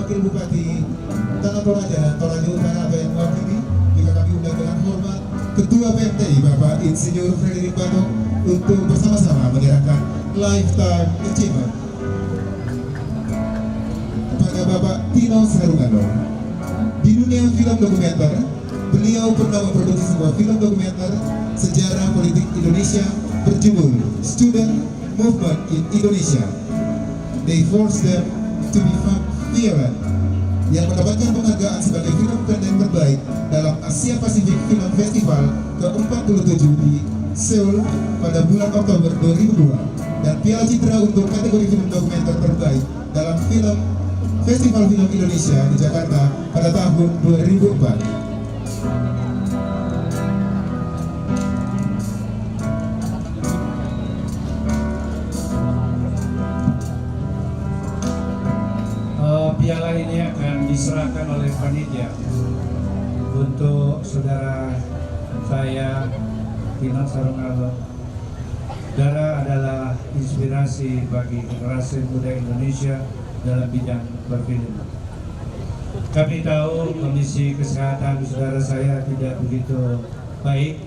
Wakil Bupati Tanah Toraja dan Toraja Utara yang mewakili, juga kami undang dengan hormat Ketua PMTI Bapak Insinyur Frederick Badong untuk bersama-sama menyerahkan Lifetime Achievement kepada Bapak Tino Sarungalo. Di dunia film dokumenter, beliau pernah memproduksi sebuah film dokumenter sejarah politik Indonesia berjudul Student Movement in Indonesia. They Forced Them to Be Violent, yang mendapatkan penghargaan sebagai film pendek terbaik dalam Asia Pacific Film Festival ke-47 di Seoul pada bulan Oktober 2002, dan Piala Citra untuk kategori film dokumenter terbaik dalam film Festival Film Indonesia di Jakarta pada tahun 2004. Piala ini akan diserahkan oleh panitia untuk saudara saya, Tino Sarungalo. Dara adalah inspirasi bagi generasi muda Indonesia dalam bidang berfilm. Kami tahu kondisi kesehatan saudara saya tidak begitu baik,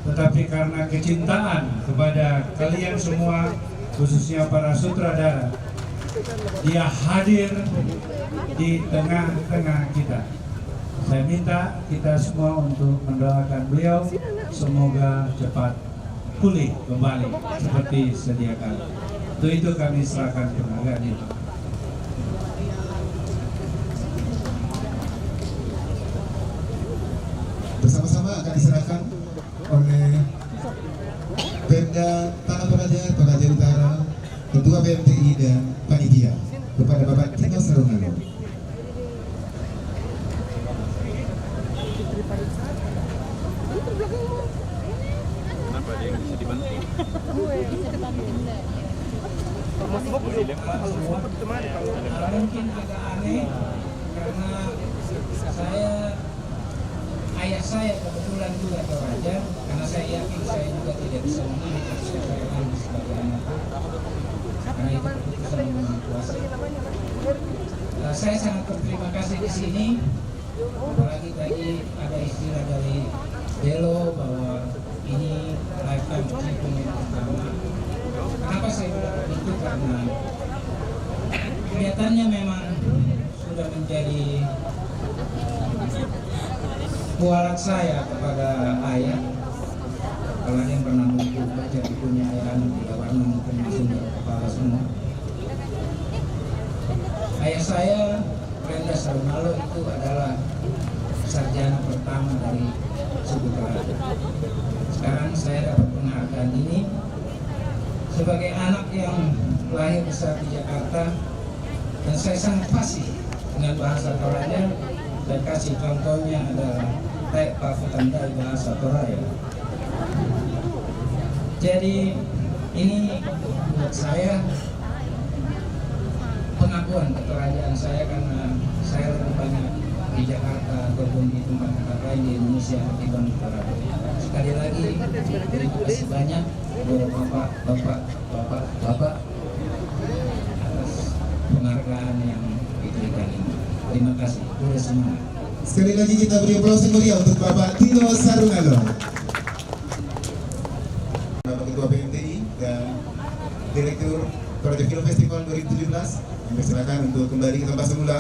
tetapi karena kecintaan kepada kalian semua, khususnya para sutradara, dia hadir di tengah-tengah kita. Saya minta kita semua untuk mendoakan beliau semoga cepat pulih kembali seperti sedia kala. Untuk itu kami serahkan penghargaan itu. Bersama-sama akan diserahkan oleh Pemda Tanah Toraja, Toraja Utara, Ketua PMTI dan panitia kepada Bapak Tino Sarungalo. Kenapa ada yang bisa dibantu? Mungkin agak aneh karena ayah saya kebetulan juga Toraja, karena saya yakin saya juga tidak bisa memilih saya sebagai anak. Karena itu keputusan yang Maha Kuasa. Saya sangat berterima kasih di sini. Apalagi tadi ada istilah dari Delo bahwa ini lifetime achievement pertama. Kenapa saya bilang begitu? Karena kelihatannya memang sudah menjadi kualat saya kepada ayah. Kalau ada yang pernah belajar punya ayah tidak warna mungkin masih kepala semua. Ayah saya, Brenda Sarungalo, itu adalah sarjana pertama dari suku Toraja. Sekarang saya dapat penghargaan ini sebagai anak yang lahir besar di Jakarta, dan saya sangat fasih dengan bahasa Toraja, dan kasih contohnya adalah Taek Pakutandai bahasa Toraja. Jadi ini buat saya pengakuan ketorajaan saya, karena saya lebih banyak di Jakarta ataupun di tempat-tempat lain di Indonesia ketimbang di Toraja. Sekali lagi terima kasih banyak buat bapak atas penghargaan yang diberikan ini. Terima kasih. Boleh semangat. Sekali lagi kita beri aplaus yang meriah untuk Bapak Tino Sarungalo. Bapak Ketua PMTI dan Direktur Toraja Film Festival 2017 yang dipersilakan untuk kembali ke tempat semula.